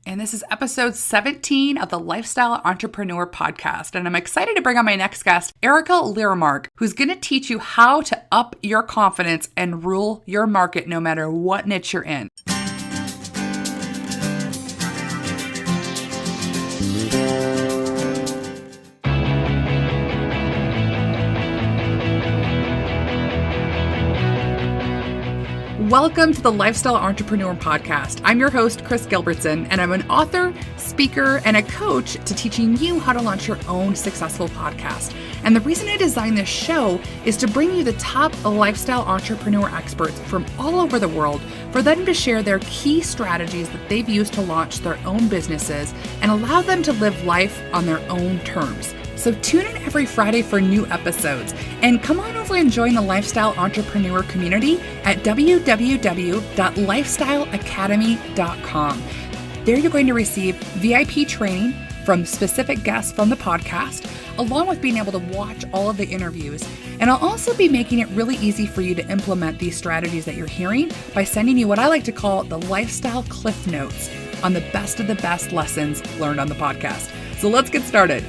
And this is episode 17 of the Lifestyle Entrepreneur Podcast. And I'm excited to bring on my next guest, Erika Lyremark, who's going to teach you how to up your confidence and rule your market no matter what niche you're in. Welcome to the Lifestyle Entrepreneur Podcast. I'm your host, Kris Gilbertson, and I'm an author, speaker, and a coach to teaching you how to launch your own successful podcast. And the reason I designed this show is to bring you the top lifestyle entrepreneur experts from all over the world for them to share their key strategies that they've used to launch their own businesses and allow them to live life on their own terms. So tune in every Friday for new episodes and come on over and join the Lifestyle Entrepreneur community at www.lifestyleacademy.com. There you're going to receive VIP training from specific guests from the podcast, along with being able to watch all of the interviews. And I'll also be making it really easy for you to implement these strategies that you're hearing by sending you what I like to call the Lifestyle Cliff Notes on the best lessons learned on the podcast. So let's get started.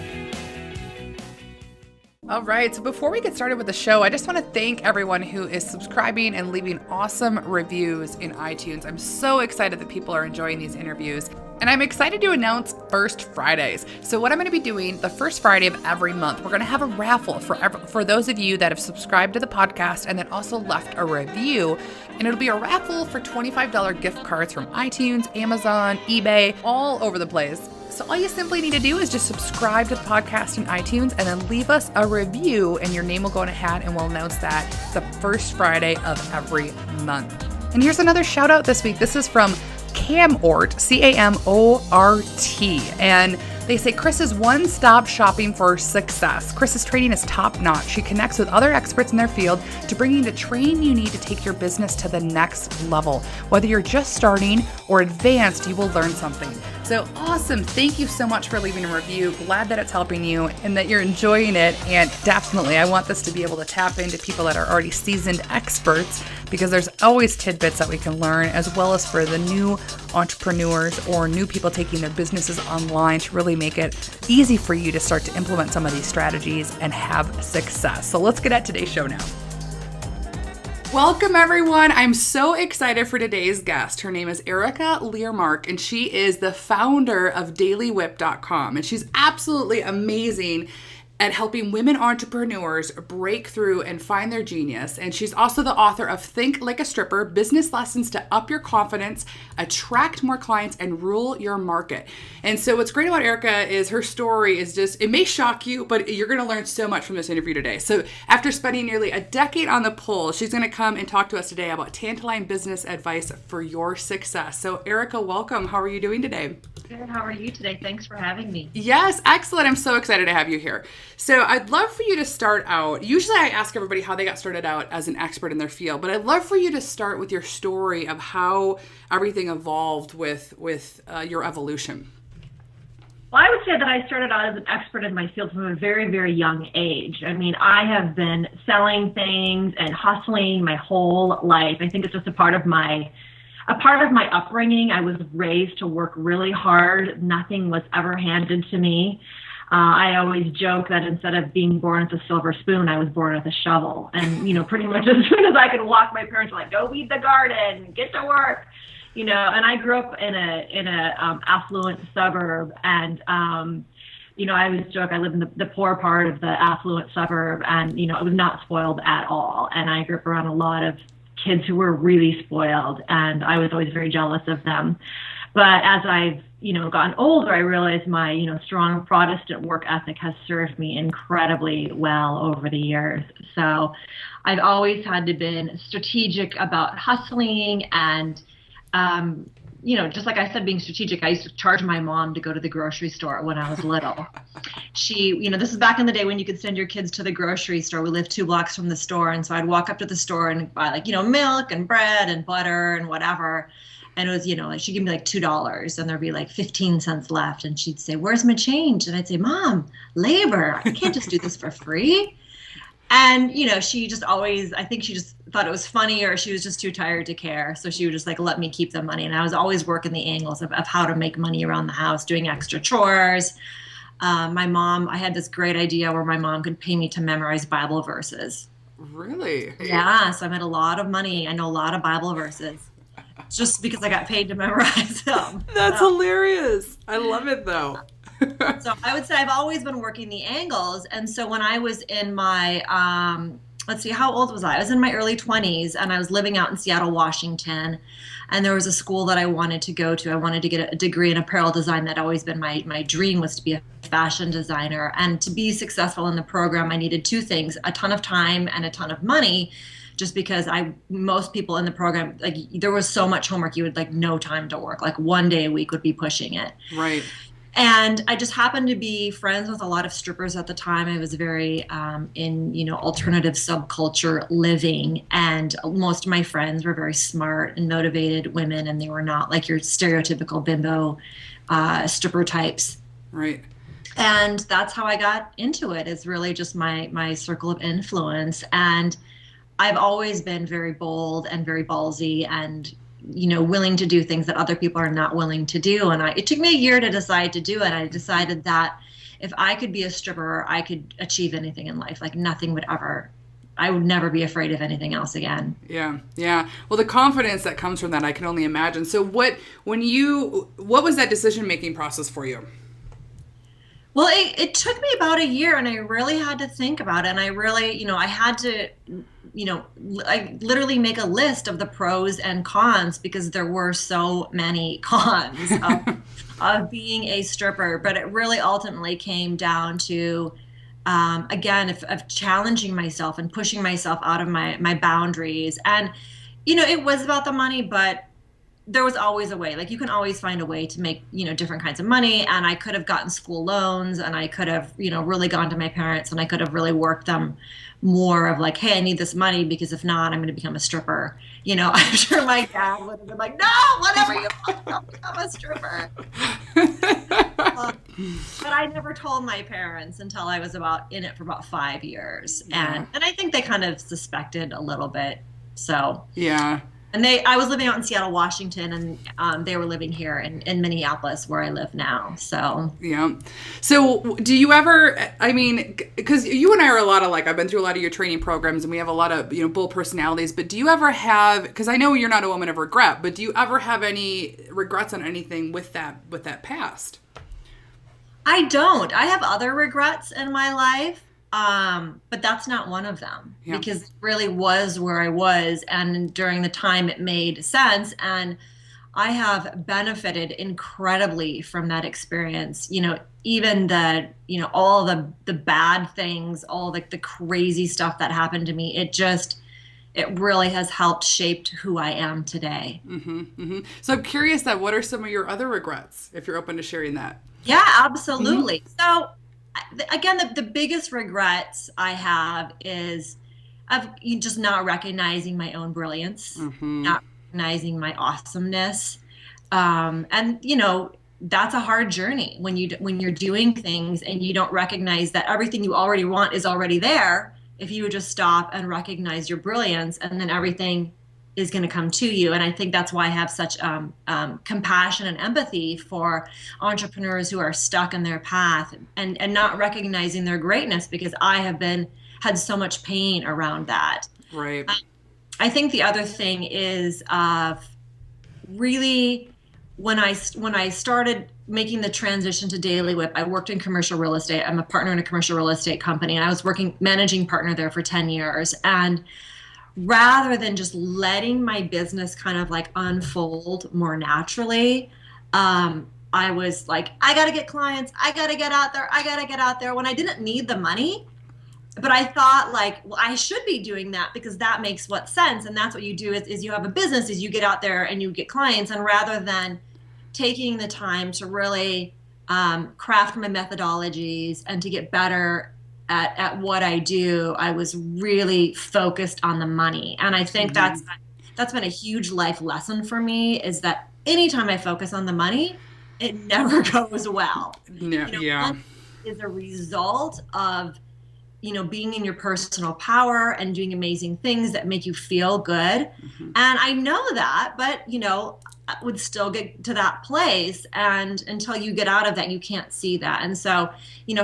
All right, so before we get started with the show, I just want to thank everyone who is subscribing and leaving awesome reviews in iTunes. I'm so excited that people are enjoying these interviews. And I'm excited to announce First Fridays. So what I'm going to be doing the first Friday of every month, we're going to have a raffle for those of you that have subscribed to the podcast and then also left a review. And it'll be a raffle for $25 gift cards from iTunes, Amazon, eBay, all over the place. So all you simply need to do is just subscribe to the podcast in iTunes and then leave us a review and your name will go in a hat and we'll announce that the first Friday of every month. And here's another shout out this week. This is from Camort, Camort. And they say Kris is one-stop shopping for success. Kris's training is top-notch. She connects with other experts in their field to bring you the training you need to take your business to the next level. Whether you're just starting or advanced, you will learn something. So awesome. Thank you so much for leaving a review. Glad that it's helping you and that you're enjoying it. And definitely, I want this to be able to tap into people that are already seasoned experts because there's always tidbits that we can learn, as well as for the new entrepreneurs or new people taking their businesses online to really make it easy for you to start to implement some of these strategies and have success. So let's get at today's show now. Welcome, everyone. I'm so excited for today's guest. Her name is Erika Lyremark, and she is the founder of dailywhip.com. And she's absolutely amazing at helping women entrepreneurs break through and find their genius. And she's also the author of Think Like a Stripper, Business Lessons to Up Your Confidence, Attract More Clients, and Rule Your Market. And so what's great about Erika is her story is just, it may shock you, but you're going to learn so much from this interview today. So after spending nearly a decade on the pole, she's going to come and talk to us today about tantalizing business advice for your success. So Erika, welcome. How are you doing today? Good. How are you today? Thanks for having me. Yes, excellent. I'm so excited to have you here. So I'd love for you to start out. Usually I ask everybody how they got started out as an expert in their field, but I'd love for you to start with your story of how everything evolved with your evolution. Well, I would say that I started out as an expert in my field from a very, very young age. I mean, I have been selling things and hustling my whole life. I think it's just a part of my upbringing. I was raised to work really hard. Nothing was ever handed to me. I always joke that instead of being born with a silver spoon, I was born with a shovel. And, pretty much as soon as I could walk, my parents were like, go weed the garden, get to work. And I grew up in a affluent suburb. And, I always joke I live in the poor part of the affluent suburb. And, I was not spoiled at all. And I grew up around a lot of kids who were really spoiled. And I was always very jealous of them. But as I've gotten older, I realized my, strong Protestant work ethic has served me incredibly well over the years. So I've always had to been strategic about hustling and, just like I said, being strategic. I used to charge my mom to go to the grocery store when I was little. She, this is back in the day when you could send your kids to the grocery store. We lived 2 blocks from the store. And so I'd walk up to the store and buy milk and bread and butter and whatever. And it was, she'd give me like $2 and there'd be like 15 cents left. And she'd say, where's my change? And I'd say, Mom, labor. I can't just do this for free. And, she just always, I think she just thought it was funny, or she was just too tired to care. So she would just like let me keep the money. And I was always working the angles of how to make money around the house, doing extra chores. My mom, I had this great idea where my mom could pay me to memorize Bible verses. Really? Yeah, so I made a lot of money. I know a lot of Bible verses just because I got paid to memorize them. That's hilarious. I love it though. So I would say I've always been working the angles. And so when I was in my, let's see, how old was I? I was in my early 20s, and I was living out in Seattle, Washington. And there was a school that I wanted to go to. I wanted to get a degree in apparel design. That always been my dream, was to be a fashion designer. And to be successful in the program, I needed two things: a ton of time and a ton of money. Just because most people in the program, like, there was so much homework, you would like no time to work. Like one day a week would be pushing it. Right. And I just happened to be friends with a lot of strippers at the time. I was very in alternative subculture living, and most of my friends were very smart and motivated women, and they were not like your stereotypical bimbo stripper types. Right. And that's how I got into it. Is really just my circle of influence. And I've always been very bold and very ballsy, and willing to do things that other people are not willing to do. And it took me a year to decide to do it. I decided that if I could be a stripper, I could achieve anything in life. Like I would never be afraid of anything else again. Yeah. Yeah. Well, the confidence that comes from that, I can only imagine. So what was that decision-making process for you? Well, it took me about a year, and I really had to think about it. And I really, I had to, I literally make a list of the pros and cons, because there were so many cons of being a stripper. But it really ultimately came down to, again, of challenging myself and pushing myself out of my boundaries. And, it was about the money, but there was always a way. Like, you can always find a way to make, different kinds of money. And I could have gotten school loans, and I could have, really gone to my parents, and I could have really worked them more of like, hey, I need this money, because if not, I'm going to become a stripper. I'm sure my dad would have been like, no, whatever you want, I'll become a stripper. But I never told my parents until I was in it for about 5 years. Yeah. And I think they kind of suspected a little bit. So yeah. And I was living out in Seattle, Washington, and they were living here in Minneapolis, where I live now. So yeah. So do you ever? I mean, because you and I are a lot of I've been through a lot of your training programs, and we have a lot of bold personalities. But do you ever have? Because I know you're not a woman of regret, but do you ever have any regrets on anything with that past? I don't. I have other regrets in my life. But that's not one of them, because it really was where I was. And during the time, it made sense. And I have benefited incredibly from that experience. Even all the bad things, all the crazy stuff that happened to me, it really has helped shaped who I am today. Mm-hmm, mm-hmm. So I'm curious what are some of your other regrets, if you're open to sharing that? Yeah, absolutely. Mm-hmm. So again, the biggest regrets I have is of just not recognizing my own brilliance, mm-hmm. not recognizing my awesomeness. And that's a hard journey when you're doing things and you don't recognize that everything you already want is already there. If you would just stop and recognize your brilliance, and then everything is going to come to you. And I think that's why I have such compassion and empathy for entrepreneurs who are stuck in their path and not recognizing their greatness, because I have had so much pain around that. Right. I think the other thing is really when I started making the transition to Daily Whip, I worked in commercial real estate. I'm a partner in a commercial real estate company, and I was managing partner there for 10 years. And rather than just letting my business kind of unfold more naturally, I was like, I got to get clients. I got to get out there. When I didn't need the money, but I thought well, I should be doing that, because that makes what sense. And that's what you do is you have a business, is you get out there and you get clients. And rather than taking the time to really craft my methodologies and to get better at what I do, I was really focused on the money. And I think mm-hmm. that's been a huge life lesson for me, is that anytime I focus on the money, it never goes well. Yeah. Money is a result of being in your personal power and doing amazing things that make you feel good. And I know that, but, I would still get to that place. And until you get out of that, you can't see that. And so,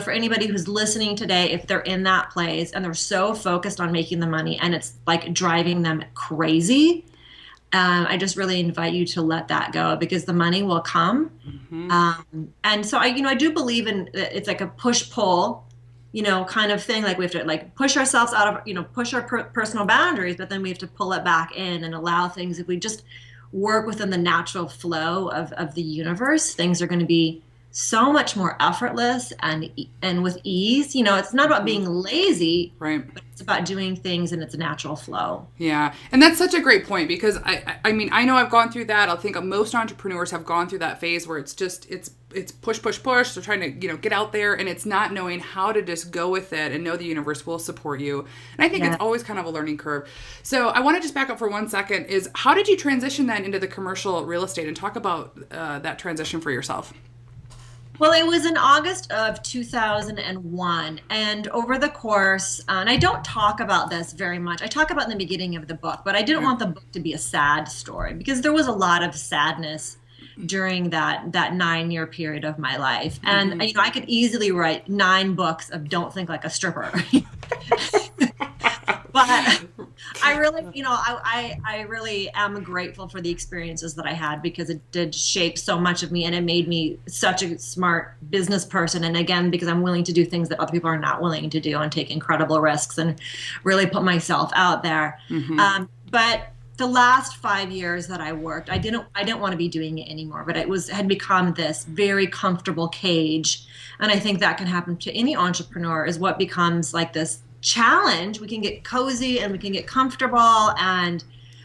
for anybody who's listening today, if they're in that place and they're so focused on making the money and it's like driving them crazy, I just really invite you to let that go, because the money will come. And so I do believe in, it's like a push-pull, kind of thing. Like we have to like push ourselves out of, push our personal boundaries, but then we have to pull it back in and allow things. If we just work within the natural flow of the universe, things are going to be so much more effortless and with ease. It's not about being lazy, right? But it's about doing things in its natural flow. Yeah. And that's such a great point, because I mean, I know I've gone through that. I think most entrepreneurs have gone through that phase where it's push, push, push. They're trying to, get out there, and it's not knowing how to just go with it and know the universe will support you. And I think it's always kind of a learning curve. So I want to just back up for 1 second. Is how did you transition then into the commercial real estate, and talk about that transition for yourself? Well, it was in August of 2001, and over the course, and I don't talk about this very much. I talk about in the beginning of the book, but I didn't want the book to be a sad story, because there was a lot of sadness during that 9-year period of my life. And, I could easily write 9 books of Don't Think Like a Stripper. But I really, I really am grateful for the experiences that I had, because it did shape so much of me, and it made me such a smart business person. And again, because I'm willing to do things that other people are not willing to do, and take incredible risks and really put myself out there. But the last 5 years that I worked, I didn't want to be doing it anymore, but it had become this very comfortable cage. And I think that can happen to any entrepreneur, is what becomes like this challenge. We can get cozy and we can get comfortable, and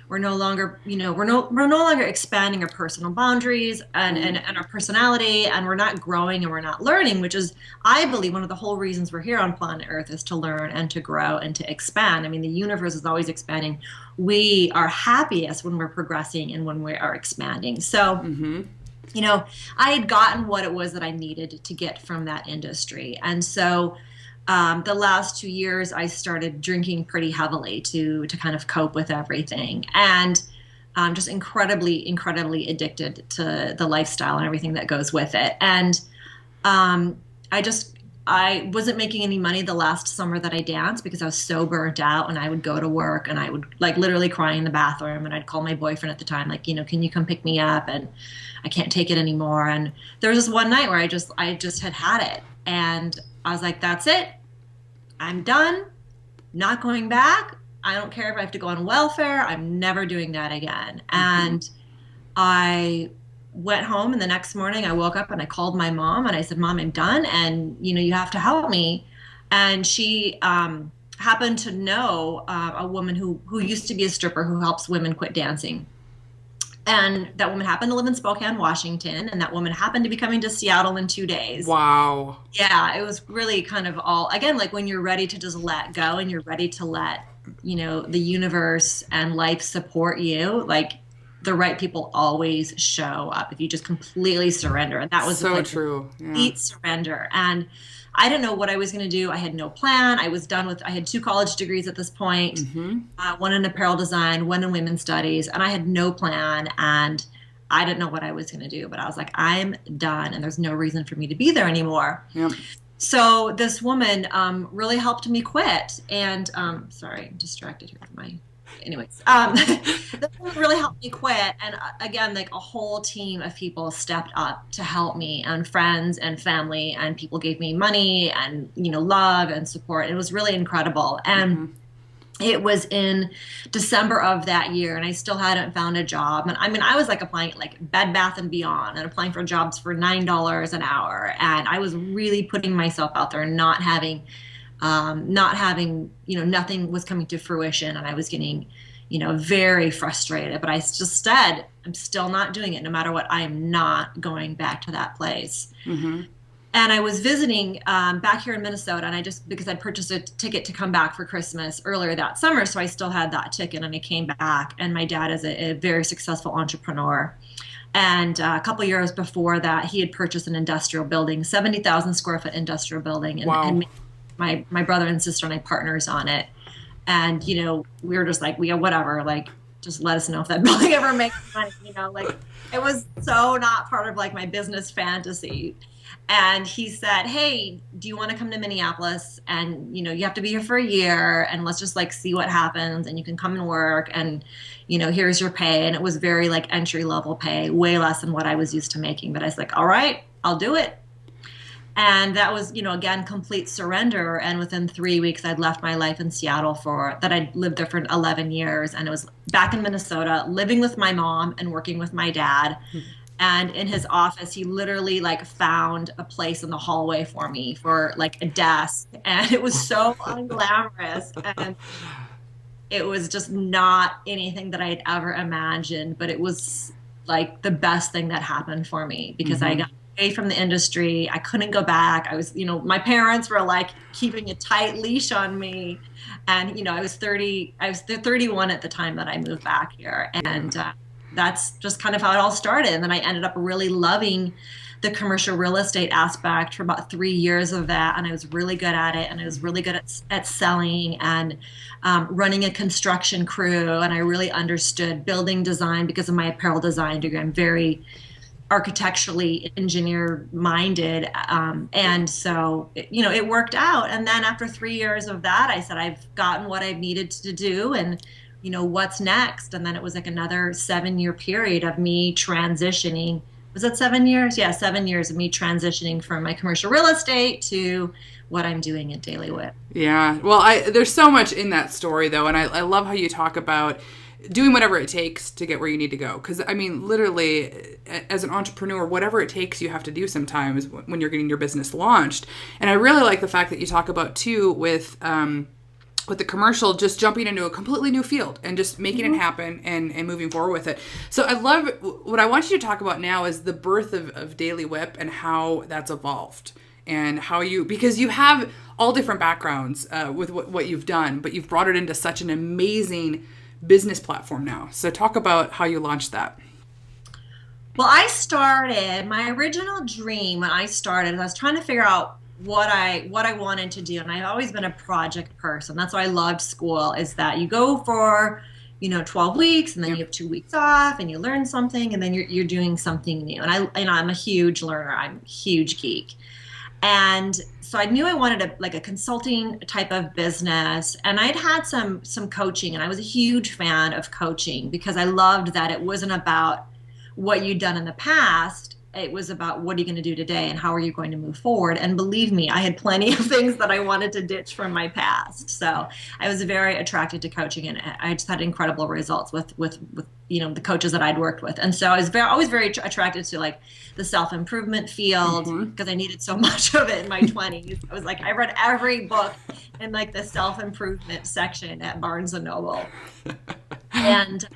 we're no longer, we're no longer expanding our personal boundaries and our personality, and we're not growing and we're not learning, which is, I believe, one of the whole reasons we're here on planet Earth, is to learn and to grow and to expand. I mean, the universe is always expanding. We are happiest when we're progressing and when we are expanding. So, I had gotten what it was that I needed to get from that industry. And so the last 2 years, I started drinking pretty heavily to kind of cope with everything, and just incredibly, incredibly addicted to the lifestyle and everything that goes with it. And I wasn't making any money the last summer that I danced, because I was so burnt out, and I would go to work and I would like literally cry in the bathroom, and I'd call my boyfriend at the time, like, can you come pick me up? And I can't take it anymore. And there was this one night where I just had it. And I was like, that's it. I'm done. Not going back. I don't care if I have to go on welfare. I'm never doing that again. And I went home, and the next morning I woke up and I called my mom and I said, Mom, I'm done. And, you have to help me. And she happened to know a woman who used to be a stripper who helps women quit dancing. And that woman happened to live in Spokane, Washington, and that woman happened to be coming to Seattle in 2 days. Wow. Yeah, it was really kind of all, again, like when you're ready to just let go and you're ready to let, the universe and life support you, like the right people always show up if you just completely surrender. And that was so like true. Complete surrender. And I didn't know what I was going to do. I had no plan. I had 2 college degrees at this point, one in apparel design, one in women's studies, and I had no plan, and I didn't know what I was going to do, but I was like, I'm done, and there's no reason for me to be there anymore. Yep. So this woman really helped me quit, and sorry, I'm distracted here from my... Anyways, that really helped me quit. And again, like a whole team of people stepped up to help me, and friends and family, and people gave me money and, love and support. It was really incredible. And it was in December of that year, and I still hadn't found a job. And I mean, I was like applying at like Bed Bath & Beyond and applying for jobs for $9 an hour. And I was really putting myself out there and not having, nothing was coming to fruition, and I was getting, very frustrated. But I just said, I'm still not doing it. No matter what, I am not going back to that place. And I was visiting back here in Minnesota, and because I'd purchased a ticket to come back for Christmas earlier that summer, so I still had that ticket, and I came back. And my dad is a very successful entrepreneur. And a couple years before that, he had purchased an industrial building, 70,000 square foot industrial building, and my brother and sister and I partners on it. And, we were just like, whatever, like, just let us know if that building ever makes money, like it was so not part of like my business fantasy. And he said, hey, do you want to come to Minneapolis? And, you have to be here for a year and let's just like see what happens and you can come and work and, here's your pay. And it was very like entry level pay, way less than what I was used to making. But I was like, all right, I'll do it. And that was, again, complete surrender. And within 3 weeks, I'd left my life in Seattle I'd lived there for 11 years. And it was back in Minnesota, living with my mom and working with my dad. And in his office, he literally like found a place in the hallway for me for like a desk. And it was so unglamorous. And it was just not anything that I had ever imagined. But it was like the best thing that happened for me because I got away from the industry. I couldn't go back. I was, my parents were like keeping a tight leash on me. And, I was 31 at the time that I moved back here. And that's just kind of how it all started. And then I ended up really loving the commercial real estate aspect for about 3 years of that. And I was really good at it. And I was really good at selling and running a construction crew. And I really understood building design because of my apparel design degree. I'm very architecturally engineer minded. And so, it worked out. And then after 3 years of that, I said, I've gotten what I've needed to do. And what's next? And then it was like another 7-year period of me transitioning. Was it 7 years? Yeah, 7 years of me transitioning from my commercial real estate to what I'm doing at Daily Whip. Yeah. Well, there's so much in that story, though. And I love how you talk about doing whatever it takes to get where you need to go. Because, I mean, literally, as an entrepreneur, whatever it takes you have to do sometimes when you're getting your business launched. And I really like the fact that you talk about, too, with the commercial, just jumping into a completely new field and just making it happen and moving forward with it. So I love, what I want you to talk about now is the birth of Daily Whip and how that's evolved and how because you have all different backgrounds with what you've done, but you've brought it into such an amazing business platform now. So talk about how you launched that. Well, my original dream when I started, I was trying to figure out what I wanted to do. And I've always been a project person. That's why I loved school, is that you go for, 12 weeks and then you have 2 weeks off and you learn something and then you're doing something new. And I'm a huge learner. I'm a huge geek. And so I knew I wanted a consulting type of business. And I'd had some coaching, and I was a huge fan of coaching because I loved that it wasn't about what you'd done in the past. It was about what are you going to do today and how are you going to move forward? And believe me, I had plenty of things that I wanted to ditch from my past. So I was very attracted to coaching, and I just had incredible results with the coaches that I'd worked with. And so I was always very attracted to like the self-improvement field because I needed so much of it in my 20s. I was like, I read every book in like the self-improvement section at Barnes and Noble. And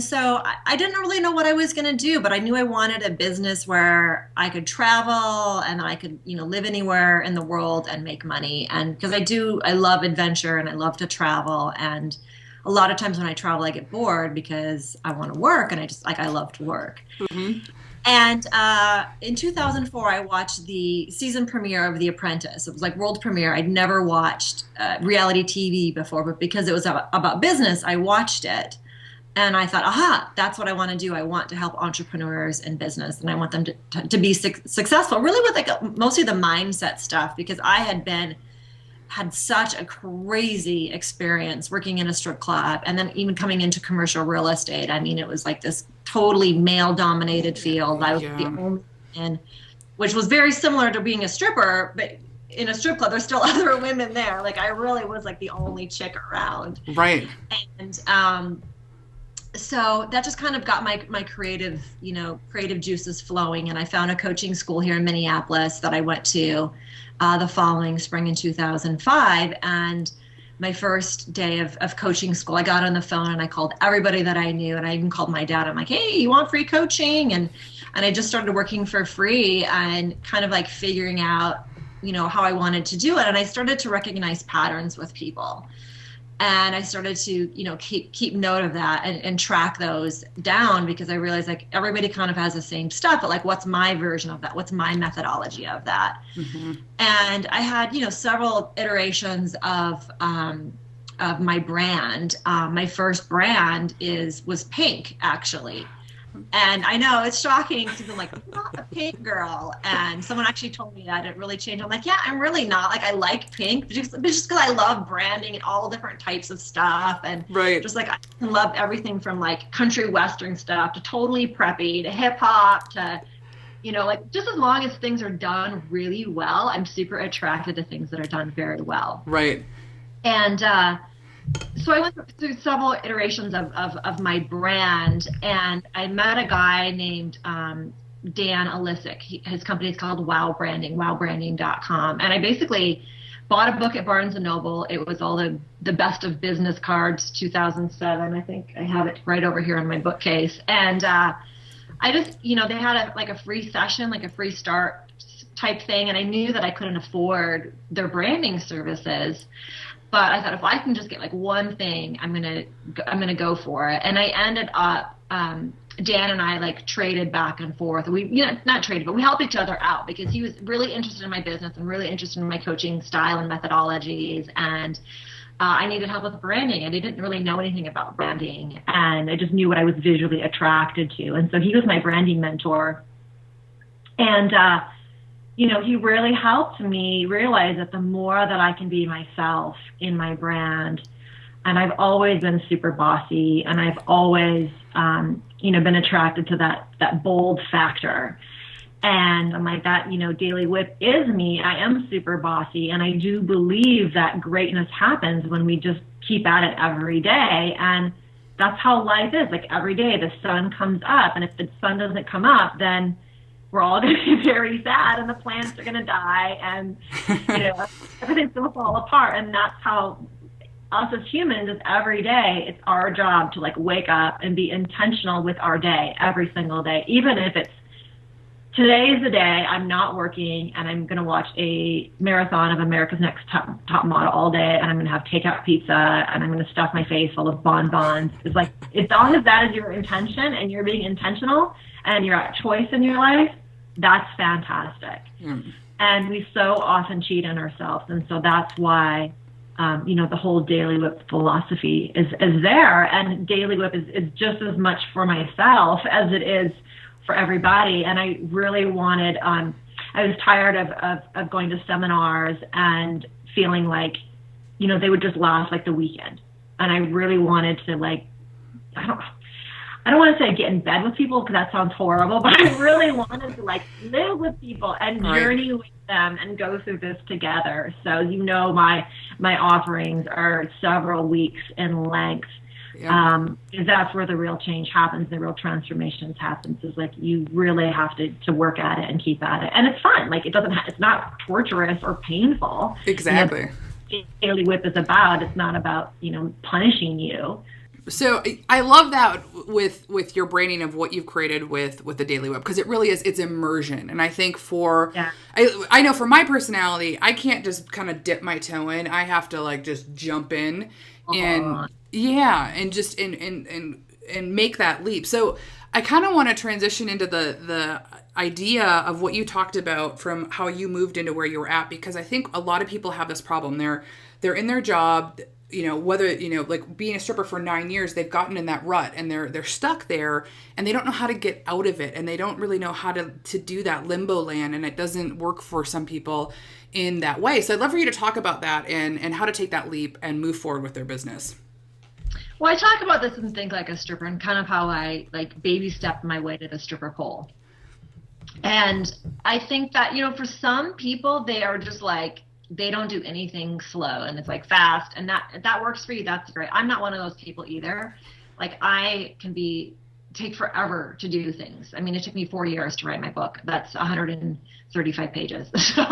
so I didn't really know what I was going to do, but I knew I wanted a business where I could travel and I could, live anywhere in the world and make money. And because I love adventure and I love to travel. And a lot of times when I travel, I get bored because I want to work and I love to work. And in 2004, I watched the season premiere of The Apprentice. It was like world premiere. I'd never watched reality TV before, but because it was about business, I watched it. And I thought, aha, that's what I want to do. I want to help entrepreneurs in business, and I want them to be successful, really with like mostly the mindset stuff, because I had such a crazy experience working in a strip club and then even coming into commercial real estate. I mean, it was like this totally male-dominated field. I was the only woman, which was very similar to being a stripper, but in a strip club, there's still other women there. Like I really was like the only chick around. Right. And so that just kind of got my creative juices flowing. And I found a coaching school here in Minneapolis that I went to the following spring in 2005. And my first day of coaching school, I got on the phone and I called everybody that I knew. And I even called my dad. I'm like, hey, you want free coaching? And I just started working for free and kind of like figuring out, how I wanted to do it. And I started to recognize patterns with people. And I started to, keep note of that and track those down, because I realized like everybody kind of has the same stuff, but like, what's my version of that? What's my methodology of that? Mm-hmm. And I had, several iterations of my brand. My first brand was pink, actually. And I know it's shocking to be like, I'm not a pink girl. And someone actually told me that it really changed. I'm like, yeah, I'm really not. Like, I like pink, but just because I love branding and all different types of stuff. And just like, I love everything from like country western stuff to totally preppy to hip hop to, like, just as long as things are done really well, I'm super attracted to things that are done very well. Right. And, so I went through several iterations of my brand, and I met a guy named Dan Alisic. His company is called Wow Branding, wowbranding.com. And I basically bought a book at Barnes & Noble. It was all the best of business cards, 2007. I think I have it right over here on my bookcase. And I just, they had a free session, like a free start type thing. And I knew that I couldn't afford their branding services. But I thought, if I can just get like one thing, I'm gonna go for it. And I ended up, Dan and I like traded back and forth. We, not traded, but we helped each other out, because he was really interested in my business and really interested in my coaching style and methodologies. And I needed help with branding, and I didn't really know anything about branding, and I just knew what I was visually attracted to. And so he was my branding mentor. And he really helped me realize that the more that I can be myself in my brand, and I've always been super bossy, and I've always, been attracted to that bold factor. And I'm like, that, daily whip is me. I am super bossy, and I do believe that greatness happens when we just keep at it every day. And that's how life is. Like, every day the sun comes up, and if the sun doesn't come up, then we're all going to be very sad, and the plants are going to die, and everything's going to fall apart. And that's how us as humans is every day. It's our job to like wake up and be intentional with our day every single day, even if it's today is the day I'm not working and I'm going to watch a marathon of America's Next Top Model all day, and I'm going to have takeout pizza, and I'm going to stuff my face full of bonbons. It's like, as long as that is your intention and you're being intentional and you're at choice in your life, that's fantastic. And we so often cheat on ourselves. And so that's why, the whole Daily Whip philosophy is there. And Daily Whip is just as much for myself as it is for everybody. And I really wanted, I was tired of going to seminars and feeling like, they would just last like the weekend. And I really wanted to I don't want to say get in bed with people, because that sounds horrible, but I really wanted to like live with people and journey with them and go through this together. So, my offerings are several weeks in length. Yeah. That's where the real change happens, the real transformations happens, is like, you really have to work at it and keep at it. And it's fun. Like, it's not torturous or painful. Exactly. Daily Whip is about, it's not about, punishing you. So I love that with your branding of what you've created with the Daily Whip, because it really is, it's immersion. And I think I know for my personality, I can't just kind of dip my toe in. I have to like just jump in and just and make that leap. So I kind of want to transition into the idea of what you talked about from how you moved into where you were at, because I think a lot of people have this problem. They're in their job, whether, like being a stripper for 9 years, they've gotten in that rut and they're stuck there and they don't know how to get out of it. And they don't really know how to do that limbo land. And it doesn't work for some people in that way. So I'd love for you to talk about that and how to take that leap and move forward with their business. Well, I talk about this in Think Like a Stripper, and kind of how I like baby stepped my way to the stripper pole. And I think that, for some people, they are just like, they don't do anything slow, and it's like fast, and that works for you. That's great. I'm not one of those people either. Like, I can take forever to do things. I mean, it took me 4 years to write my book. That's 135 pages. So,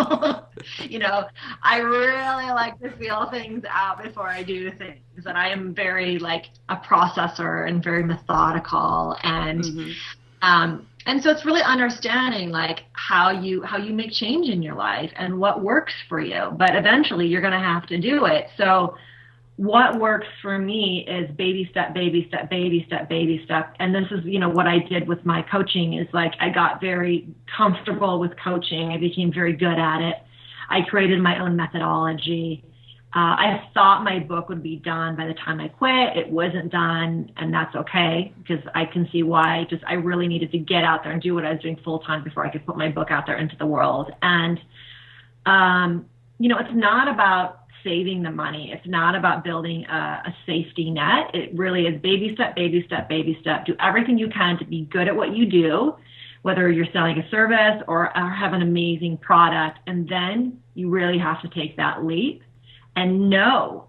I really like to feel things out before I do things. And I am very like a processor and very methodical, and and so it's really understanding like how you make change in your life and what works for you. But eventually you're going to have to do it. So what works for me is baby step, baby step, baby step, baby step. And this is, what I did with my coaching is like, I got very comfortable with coaching. I became very good at it. I created my own methodology. I thought my book would be done by the time I quit. It wasn't done, and that's okay, because I can see why. I really needed to get out there and do what I was doing full time before I could put my book out there into the world. And, it's not about saving the money. It's not about building a safety net. It really is baby step, baby step, baby step. Do everything you can to be good at what you do, whether you're selling a service or have an amazing product. And then you really have to take that leap and know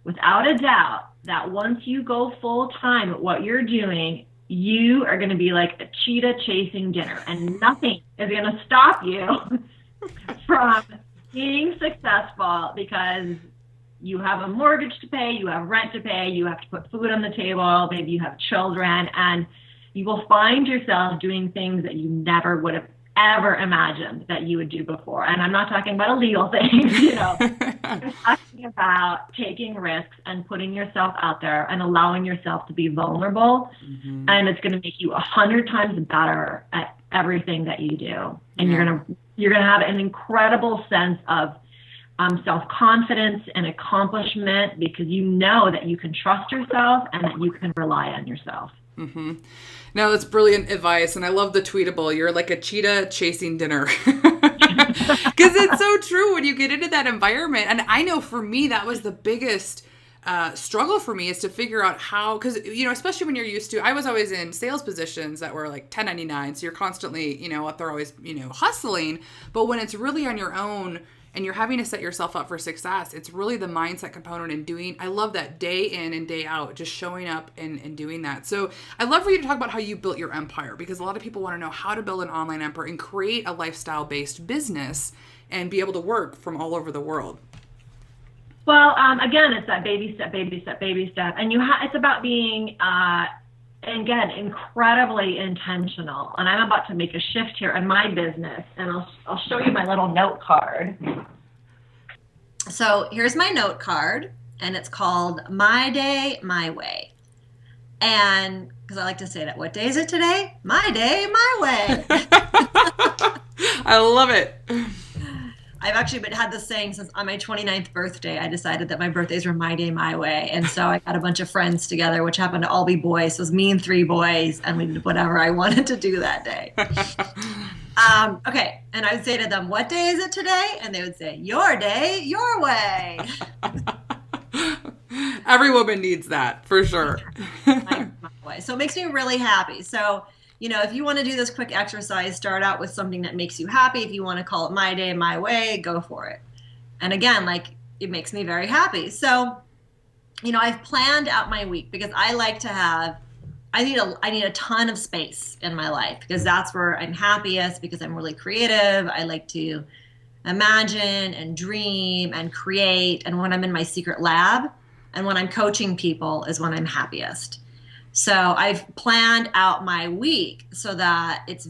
without a doubt that once you go full time at what you're doing, you are going to be like a cheetah chasing dinner, and nothing is going to stop you from being successful, because you have a mortgage to pay, you have rent to pay, you have to put food on the table, maybe you have children, and you will find yourself doing things that you never would have ever imagined that you would do before. And I'm not talking about illegal things, I'm talking about taking risks and putting yourself out there and allowing yourself to be vulnerable. Mm-hmm. And it's going to make you 100 times better at everything that you do. And you're going to have an incredible sense of self-confidence and accomplishment, because you know that you can trust yourself and that you can rely on yourself. Mm-hmm. No, that's brilliant advice. And I love the tweetable. You're like a cheetah chasing dinner. Because it's so true when you get into that environment. And I know for me, that was the biggest struggle for me, is to figure out how, because, especially when you're used to, I was always in sales positions that were like 1099. So you're constantly, they're always, hustling. But when it's really on your own, and you're having to set yourself up for success, it's really the mindset component and doing. I love that day in and day out, just showing up and doing that. So I'd love for you to talk about how you built your empire, because a lot of people want to know how to build an online empire and create a lifestyle-based business and be able to work from all over the world. Well, again, it's that baby step, baby step, baby step. And it's about being, again, incredibly intentional. And I'm about to make a shift here in my business, and I'll show you my little note card. So here's my note card, and it's called My Day, My Way. And because I like to say that, what day is it today? My day, my way. I love it. I've actually had this saying since on my 29th birthday. I decided that my birthdays were my day, my way. And so I got a bunch of friends together, which happened to all be boys. So it was me and 3 boys, and we did whatever I wanted to do that day. Okay. And I would say to them, what day is it today? And they would say, your day, your way. Every woman needs that, for sure. My way. So it makes me really happy. So if you want to do this quick exercise, start out with something that makes you happy. If you want to call it my day, my way, go for it. And again, it makes me very happy. So, I've planned out my week, because I like to I need a ton of space in my life, because that's where I'm happiest, because I'm really creative. I like to imagine and dream and create. And when I'm in my secret lab and when I'm coaching people is when I'm happiest. So I've planned out my week so that it's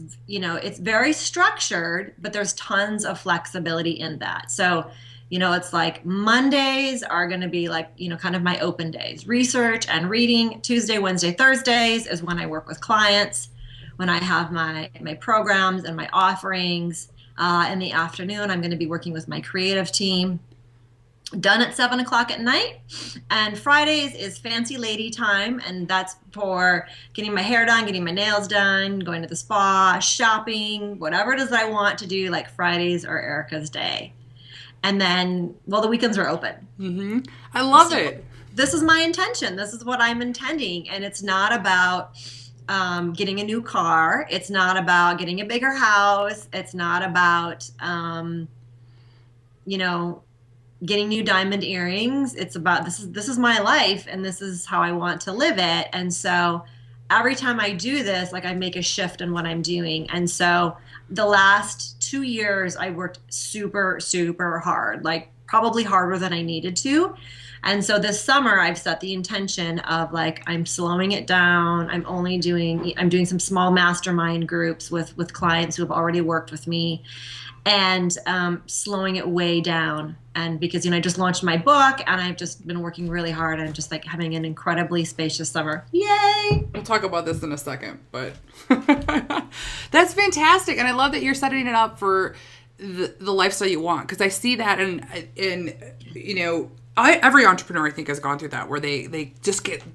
very structured, but there's tons of flexibility in that. So, it's like Mondays are going to be like, kind of my open days, research and reading. Tuesday, Wednesday, Thursdays is when I work with clients, when I have my programs and my offerings. In the afternoon, I'm going to be working with my creative team. Done at 7 o'clock at night. And Fridays is fancy lady time, and that's for getting my hair done, getting my nails done, going to the spa, shopping, whatever it is I want to do. Like Fridays are Erika's day. And then, the weekends are open. Mm-hmm. I love it. This is my intention. This is what I'm intending. And it's not about getting a new car. It's not about getting a bigger house. It's not about, getting new diamond earrings. It's about this is my life, and this is how I want to live it. And so every time I do this, I make a shift in what I'm doing. And so the last 2 years I worked super, super hard, probably harder than I needed to. And so this summer I've set the intention of like, I'm slowing it down. I'm doing some small mastermind groups with clients who have already worked with me, and slowing it way down. And because, I just launched my book and I've just been working really hard and just like having an incredibly spacious summer. Yay! We'll talk about this in a second, but that's fantastic. And I love that you're setting it up for the lifestyle you want. Because I see that in every entrepreneur I think has gone through that, where they just get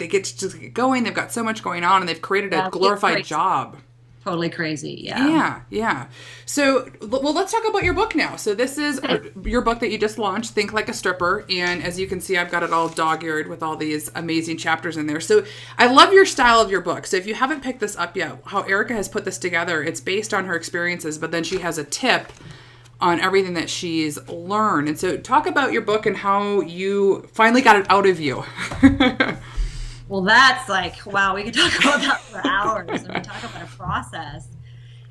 going. They've got so much going on and they've created a glorified job. Totally crazy. Yeah. So, well, let's talk about your book now. So this is your book that you just launched, Think Like a Stripper. And as you can see, I've got it all dog-eared with all these amazing chapters in there. So I love your style of your book. So if you haven't picked this up yet, how Erika has put this together, it's based on her experiences, but then she has a tip on everything that she's learned. And so talk about your book and how you finally got it out of you. Well, that's like, wow, we could talk about that for hours. And we talk about a process.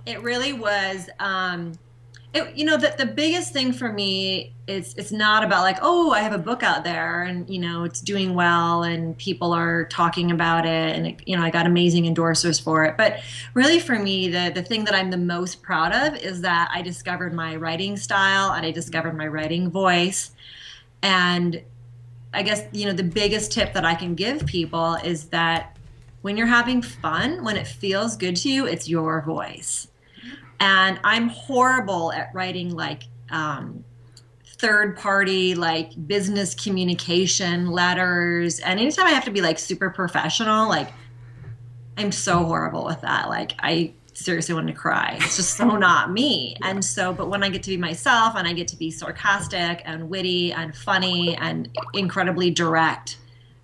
It really was, the biggest thing for me is it's not about like, oh, I have a book out there and, it's doing well and people are talking about it and, I got amazing endorsers for it. But really for me, the thing that I'm the most proud of is that I discovered my writing style and I discovered my writing voice. And I guess, the biggest tip that I can give people is that when you're having fun, when it feels good to you, it's your voice. And I'm horrible at writing like third party, like business communication letters. And anytime I have to be like super professional, like I'm so horrible with that. Like I seriously wanted to cry. It's just so not me. And so, but when I get to be myself and I get to be sarcastic and witty and funny and incredibly direct,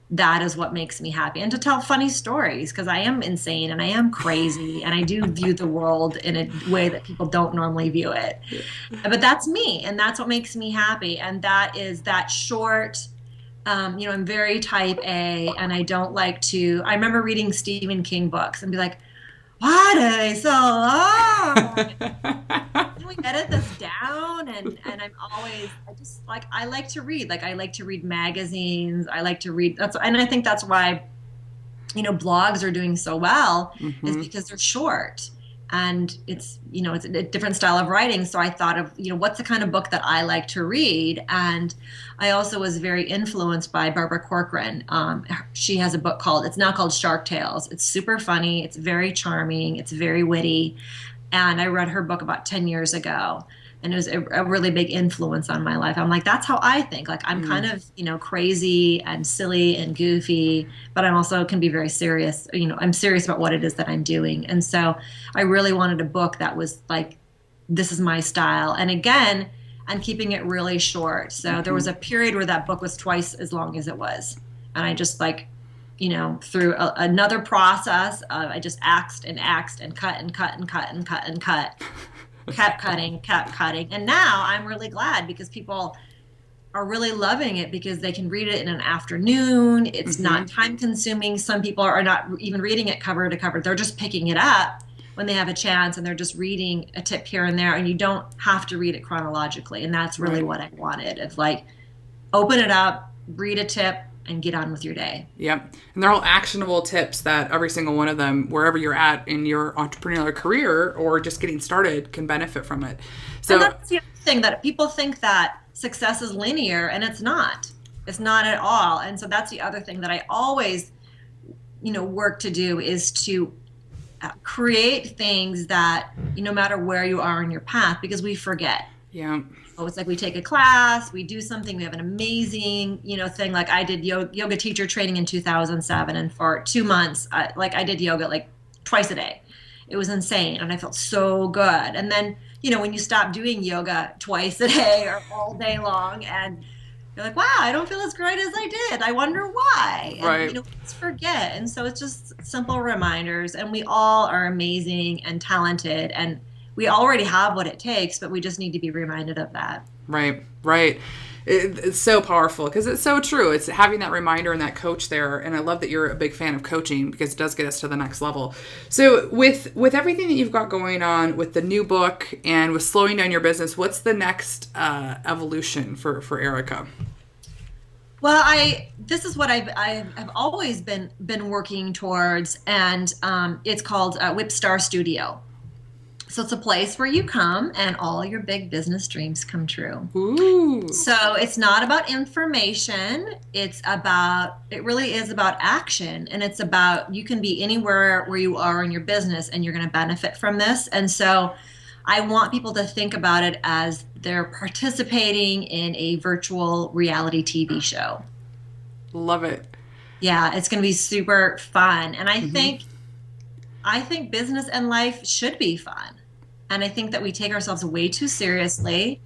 that is what makes me happy. And to tell funny stories, because I am insane and I am crazy and I do view the world in a way that people don't normally view it. But that's me and that's what makes me happy. And that is that short, I'm very type A and I don't like to, I remember reading Stephen King books and be like, why are they so long? Can we edit this down? And I like to read. Like I like to read magazines. I like to read. And I think that's why, blogs are doing so well is because they're short. And it's a different style of writing. So I thought of, what's the kind of book that I like to read? And I also was very influenced by Barbara Corcoran. She has a book it's now called Shark Tales. It's super funny. It's very charming. It's very witty. And I read her book about 10 years ago. And it was a really big influence on my life. I'm like, that's how I think. Like I'm kind of, crazy and silly and goofy, but I'm also can be very serious. I'm serious about what it is that I'm doing. And so I really wanted a book that was like, this is my style. And again, I'm keeping it really short. So there was a period where that book was twice as long as it was. And I just through another process, I just axed and cut and cut and cut and cut and cut. kept cutting. And now I'm really glad because people are really loving it because they can read it in an afternoon. It's not time consuming. Some people are not even reading it cover to cover. They're just picking it up when they have a chance and they're just reading a tip here and there, and you don't have to read it chronologically. And that's really what I wanted. It's like, open it up, read a tip, and get on with your day. Yep. And they're all actionable tips that every single one of them, wherever you're at in your entrepreneurial career or just getting started, can benefit from it. So and that's the other thing, that people think that success is linear, and it's not. It's not at all. And so that's the other thing that I always, work to do is to create things that, no matter where you are in your path, because we forget. Yeah. It's like we take a class, we do something, we have an amazing, thing. Like I did yoga teacher training in 2007, and for 2 months, I did yoga like twice a day. It was insane, and I felt so good. And then, when you stop doing yoga twice a day or all day long, and you're like, wow, I don't feel as great as I did. I wonder why. And, right. Let's forget. And so it's just simple reminders, and we all are amazing and talented, and we already have what it takes, but we just need to be reminded of that. Right, right. It's so powerful because it's so true. It's having that reminder and that coach there. And I love that you're a big fan of coaching because it does get us to the next level. So with everything that you've got going on with the new book and with slowing down your business, what's the next evolution for Erika? Well, this is what I've always been working towards, and it's called Whipstar Studio. So it's a place where you come and all your big business dreams come true. Ooh. So it's not about information. It really is about action. And it's about, you can be anywhere where you are in your business and you're going to benefit from this. And so I want people to think about it as they're participating in a virtual reality TV show. Love it. Yeah, it's going to be super fun. And I think business and life should be fun. And I think that we take ourselves way too seriously.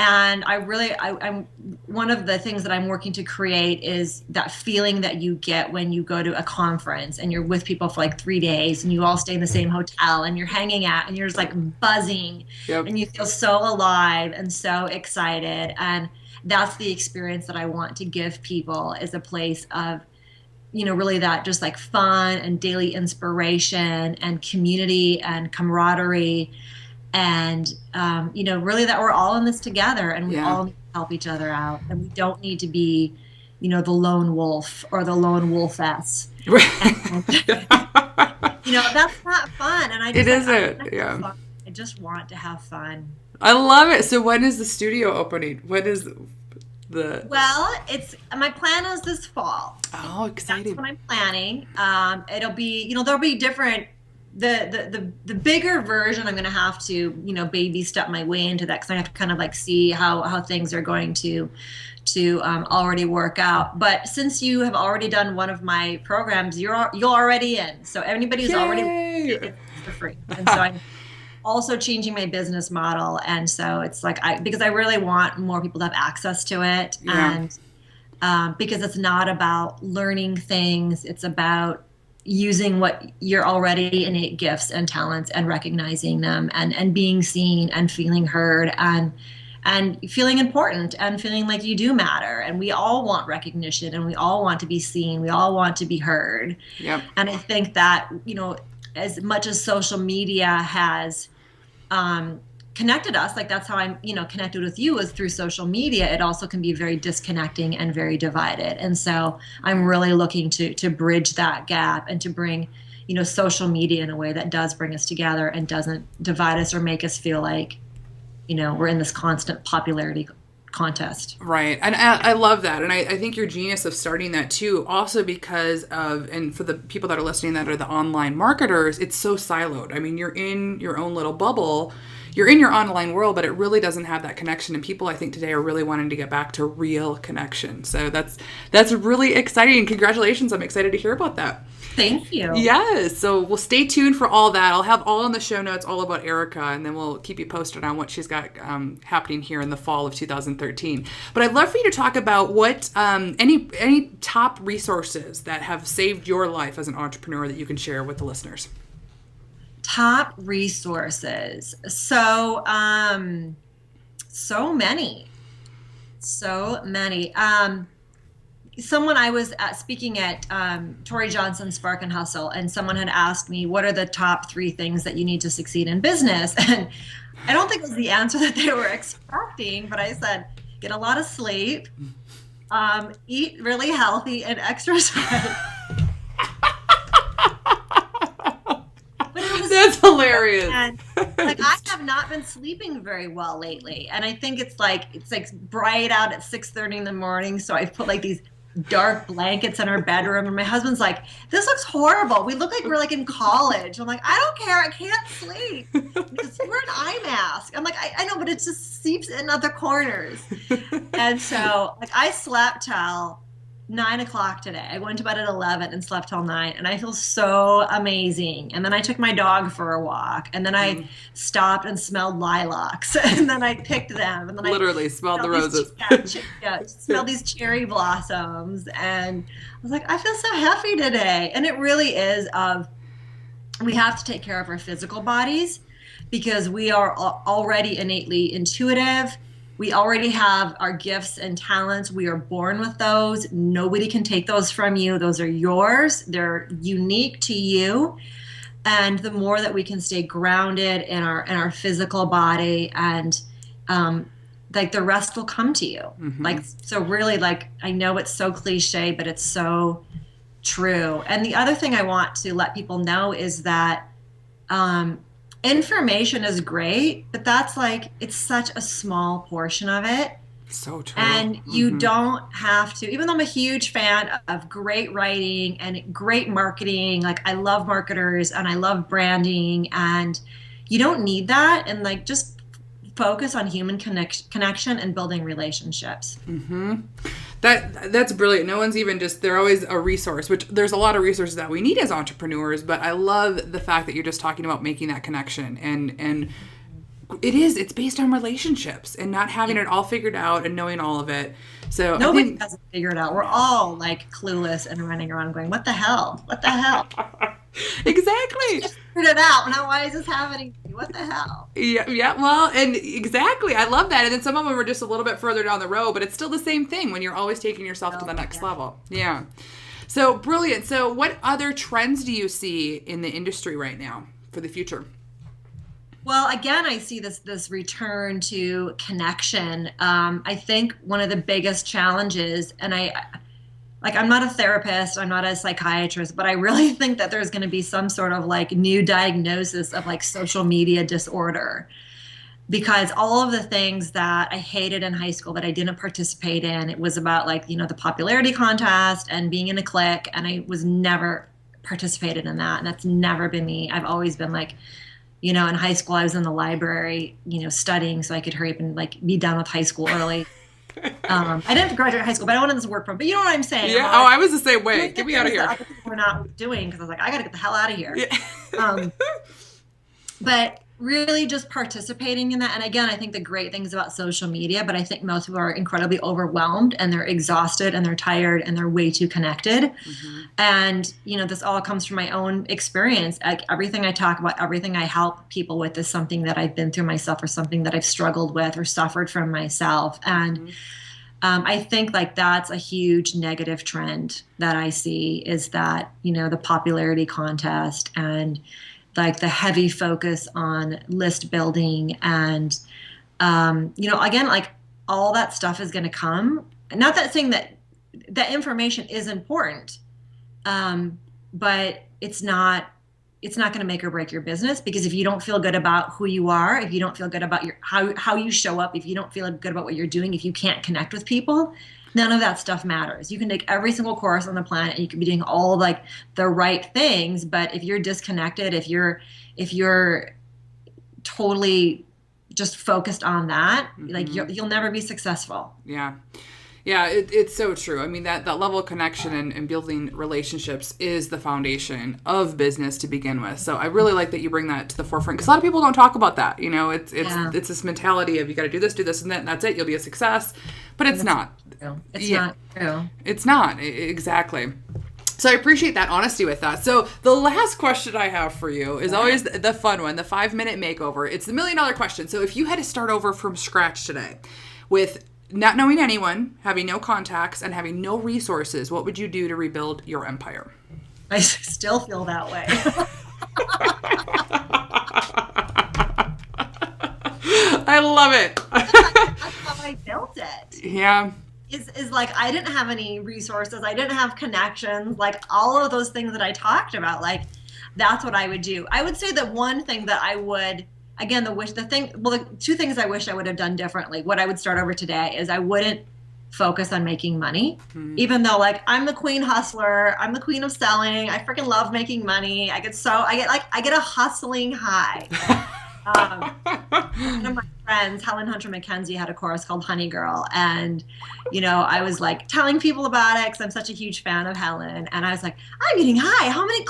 And I'm one of the things that I'm working to create is that feeling that you get when you go to a conference and you're with people for like 3 days and you all stay in the same hotel and you're hanging out and you're just like buzzing. Yep. And you feel so alive and so excited. And that's the experience that I want to give people, is a place of, really that just like fun and daily inspiration and community and camaraderie, and really that we're all in this together, and we all need to help each other out, and we don't need to be the lone wolf or the lone wolfess. That's not fun. And it isn't. Yeah. I just want to have fun. I love it. So when is the studio opening? When is Well, my plan is this fall. Oh, exciting. That's what I'm planning. It'll be, there'll be different, the bigger version, I'm going to have to, baby step my way into that, because I have to kind of like see how things are going to already work out. But since you have already done one of my programs, you're already in. So anybody who's already it's for free. And so I'm also changing my business model. And so it's like, because I really want more people to have access to it. Yeah. And because it's not about learning things, it's about using what your already innate gifts and talents and recognizing them and being seen and feeling heard and feeling important and feeling like you do matter. And we all want recognition, and we all want to be seen. We all want to be heard. Yep. And I think that, as much as social media has connected us, like that's how I'm, connected with you, is through social media. It also can be very disconnecting and very divided. And so I'm really looking to bridge that gap and to bring, social media in a way that does bring us together and doesn't divide us or make us feel like, we're in this constant popularity contest. Right. And I love that. And I think your genius of starting that too, also because of, and for the people that are listening that are the online marketers, it's so siloed. I mean, you're in your own little bubble. You're in your online world, but it really doesn't have that connection. And people, I think, today are really wanting to get back to real connection. So that's really exciting. Congratulations. I'm excited to hear about that. Thank you. Yes. So we'll stay tuned for all that. I'll have all in the show notes, all about Erika, and then we'll keep you posted on what she's got happening here in the fall of 2013. But I'd love for you to talk about what any top resources that have saved your life as an entrepreneur that you can share with the listeners. Top resources. So many. Someone, I was speaking at Tori Johnson's Spark and Hustle, and someone had asked me, what are the top 3 things that you need to succeed in business? And I don't think it was the answer that they were expecting, but I said, get a lot of sleep, eat really healthy, and exercise. That's hilarious. And like, I have not been sleeping very well lately, and I think it's like bright out at 6:30 in the morning, so I put like these dark blankets in our bedroom, and my husband's like, this looks horrible, we look like we're like in college. I'm like, I don't care, I can't sleep because we're an eye mask. I'm like, I know, but it just seeps in other corners. And so like I slept till 9 o'clock today. I went to bed at 11 and slept till 9, and I feel so amazing. And then I took my dog for a walk, and then I stopped and smelled lilacs, and then I picked them, and then literally smelled the roses. Smelled these cherry blossoms, and I was like, I feel so happy today. And it really is we have to take care of our physical bodies because we are already innately intuitive. We already have our gifts and talents. We are born with those. Nobody can take those from you. Those are yours. They're unique to you. And the more that we can stay grounded in our physical body, and like the rest will come to you. Mm-hmm. Like, so really, like, I know it's so cliche, but it's so true. And the other thing I want to let people know is that information is great, but that's like, it's such a small portion of it. So true. And you don't have to, even though I'm a huge fan of great writing and great marketing, like I love marketers and I love branding, and you don't need that. And like, just focus on human connection and building relationships. Mm-hmm. That's brilliant. No one's even they're always a resource, which there's a lot of resources that we need as entrepreneurs, but I love the fact that you're just talking about making that connection, and it's based on relationships and not having it all figured out and knowing all of it. So nobody has it figured out. We're all like clueless and running around going, what the hell? What the hell? Exactly. Just figured it out. Now why is this happening to me? What the hell? Yeah. Well, and exactly. I love that. And then some of them are just a little bit further down the road, but it's still the same thing when you're always taking yourself to the next level. Yeah. So brilliant. So what other trends do you see in the industry right now for the future? Well, again, I see this return to connection. I think one of the biggest challenges, and I'm not a therapist, I'm not a psychiatrist, but I really think that there's going to be some sort of like new diagnosis of like social media disorder, because all of the things that I hated in high school that I didn't participate in, it was about like, you know, the popularity contest and being in a clique, and I was never participated in that, and that's never been me. I've always been like, you know, in high school I was in the library, you know, studying so I could hurry up and like be done with high school early. I didn't have to graduate high school, but I wanted this work from. But you know what I'm saying? Yeah. I was the same way. Get me out of here. Other people were not doing, because I was like, I got to get the hell out of here. Yeah. But really just participating in that. And again, I think the great things about social media, but I think most people are incredibly overwhelmed and they're exhausted and they're tired and they're way too connected. Mm-hmm. And, you know, this all comes from my own experience. Like everything I talk about, everything I help people with is something that I've been through myself or something that I've struggled with or suffered from myself. And I think like that's a huge negative trend that I see, is that, you know, the popularity contest and like the heavy focus on list building and, you know, again, like all that stuff is going to come. Not that saying that information is important, but it's not going to make or break your business, because if you don't feel good about who you are, if you don't feel good about how you show up, if you don't feel good about what you're doing, if you can't connect with people, none of that stuff matters. You can take every single course on the planet and you can be doing all like the right things, but if you're disconnected, if you're totally just focused on that, like you'll never be successful. Yeah. Yeah, it's so true. I mean, that level of connection and building relationships is the foundation of business to begin with. So I really like that you bring that to the forefront, because a lot of people don't talk about that. You know, it's this mentality of you got to do this, and that's it. You'll be a success, but it's not. It's not true. It's not. Exactly. So I appreciate that honesty with that. So the last question I have for you is always the fun one, the 5-minute makeover. It's the $1 million question. So if you had to start over from scratch today with not knowing anyone, having no contacts, and having no resources, what would you do to rebuild your empire? I still feel that way. I love it. That's how I built it. Yeah. Is like, I didn't have any resources. I didn't have connections. Like all of those things that I talked about, like that's what I would do. I would say that one thing that I would, again, the two things I wish I would have done differently. What I would start over today is I wouldn't focus on making money, even though like I'm the queen hustler, I'm the queen of selling. I freaking love making money. I get a hustling high. One of my friends, Helen Hunter McKenzie, had a course called Honey Girl, and you know, I was like telling people about it because I'm such a huge fan of Helen, and I was like, I'm getting high. How many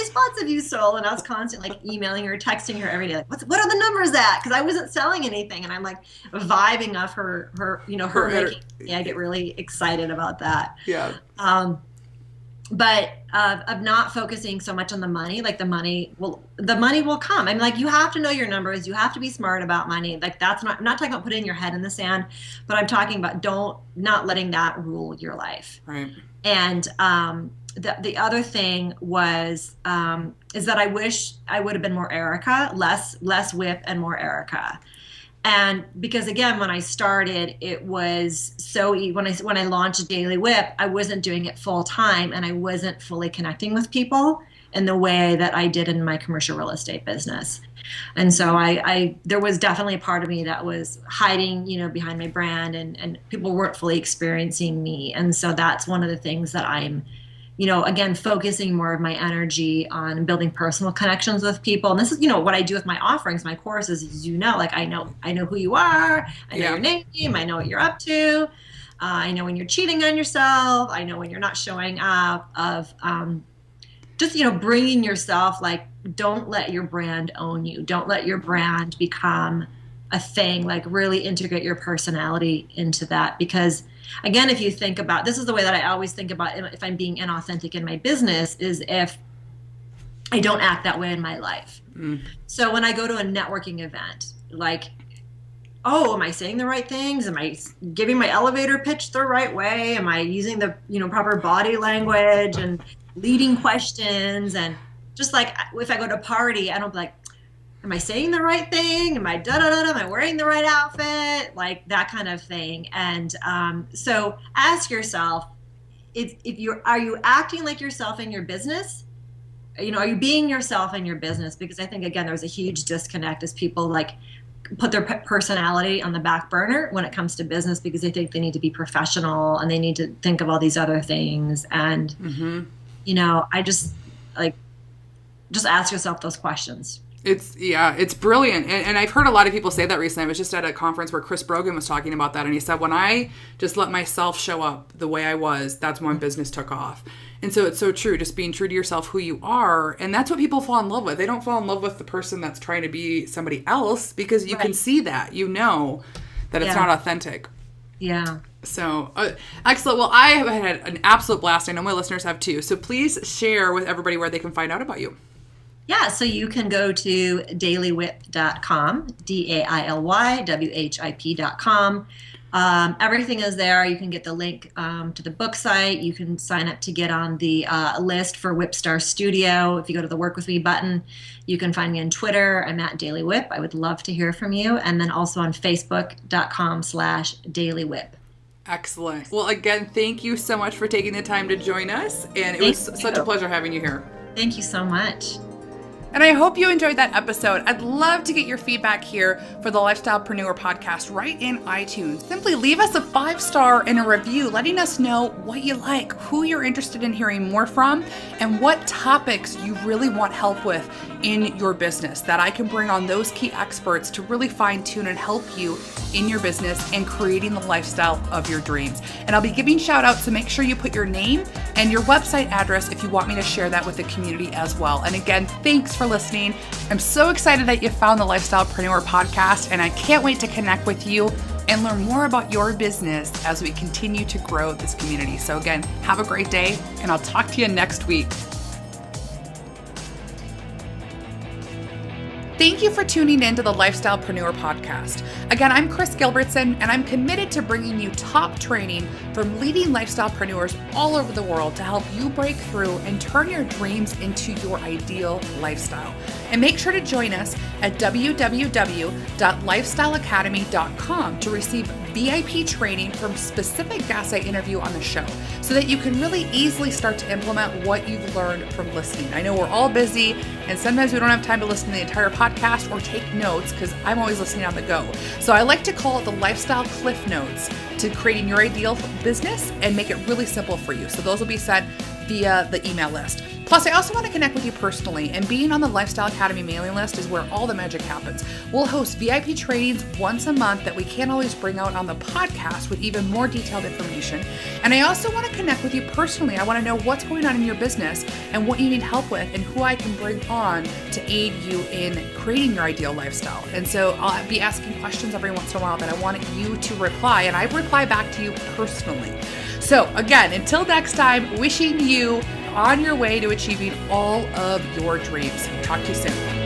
spots have you sold? And I was constantly like emailing her, texting her every day, like, what are the numbers at? Because I wasn't selling anything, and I'm like vibing off her making. Yeah, I get really excited about that. Yeah. but of not focusing so much on the money. Like the money will come. I mean, like, you have to know your numbers. You have to be smart about money. Like, I'm not talking about putting your head in the sand, but I'm talking about not letting that rule your life. Right. And the other thing was is that I wish I would have been more Erika, less whip and more Erika. And because, again, when I started, it was when I launched Daily Whip, I wasn't doing it full time, and I wasn't fully connecting with people in the way that I did in my commercial real estate business. And so there was definitely a part of me that was hiding, behind my brand, and people weren't fully experiencing me. And so that's one of the things that I'm, again, focusing more of my energy on building personal connections with people. And this is, what I do with my offerings, my courses, is, like, I know who you are. I know your name. I know what you're up to. I know when you're cheating on yourself. I know when you're not showing up, just, bringing yourself, like, don't let your brand own you. Don't let your brand become a thing. Like, really integrate your personality into that. Because, again, if you think about, this is the way that I always think about if I'm being inauthentic in my business, is if I don't act that way in my life. So when I go to a networking event, like, am I saying the right things? Am I giving my elevator pitch the right way? Am I using the, proper body language and leading questions? And just like, if I go to a party, I don't be like, am I saying the right thing? Am I am I wearing the right outfit? Like, that kind of thing. And so ask yourself, are you acting like yourself in your business? Are you being yourself in your business? Because I think, again, there's a huge disconnect as people, like, put their personality on the back burner when it comes to business, because they think they need to be professional and they need to think of all these other things. And, I just ask yourself those questions. It's brilliant. And I've heard a lot of people say that recently. I was just at a conference where Chris Brogan was talking about that. And he said, when I just let myself show up the way I was, that's when business took off. And so it's so true, just being true to yourself, who you are. And that's what people fall in love with. They don't fall in love with the person that's trying to be somebody else, because you can see that, that it's not authentic. Yeah. So excellent. Well, I have had an absolute blast. I know my listeners have too. So please share with everybody where they can find out about you. Yeah, so you can go to dailywhip.com, DAILYWHIP.com. Everything is there. You can get the link to the book site. You can sign up to get on the list for Whipstar Studio. If you go to the Work With Me button, you can find me on Twitter. I'm at Daily Whip. I would love to hear from you. And then also on Facebook.com/dailywhip. Excellent. Well, again, thank you so much for taking the time to join us. And it was such a pleasure having you here. Thank you so much. And I hope you enjoyed that episode. I'd love to get your feedback here for the Lifestylepreneur podcast right in iTunes. Simply leave us a 5-star and a review letting us know what you like, who you're interested in hearing more from, and what topics you really want help with in your business, that I can bring on those key experts to really fine tune and help you in your business and creating the lifestyle of your dreams. And I'll be giving shout outs, so make sure you put your name and your website address if you want me to share that with the community as well. And again, thanks for listening. I'm so excited that you found the Lifestylepreneur podcast, and I can't wait to connect with you and learn more about your business as we continue to grow this community. So again, have a great day, and I'll talk to you next week. Thank you for tuning in to the Lifestylepreneur podcast. Again, I'm Kris Gilbertson, and I'm committed to bringing you top training from leading lifestylepreneurs all over the world to help you break through and turn your dreams into your ideal lifestyle. And make sure to join us at www.lifestyleacademy.com to receive VIP training from specific guests I interview on the show, so that you can really easily start to implement what you've learned from listening. I know we're all busy, and sometimes we don't have time to listen to the entire podcast or take notes, because I'm always listening on the go. So I like to call it the Lifestyle Cliff Notes to creating your ideal business and make it really simple for you. So those will be sent via the email list. Plus, I also want to connect with you personally, and being on the Lifestyle Academy mailing list is where all the magic happens. We'll host VIP trainings once a month that we can't always bring out on the podcast with even more detailed information. And I also want to connect with you personally. I want to know what's going on in your business and what you need help with and who I can bring on to aid you in creating your ideal lifestyle. And so I'll be asking questions every once in a while that I want you to reply, and I reply back to you personally. So again, until next time, wishing you on your way to achieving all of your dreams. Talk to you soon.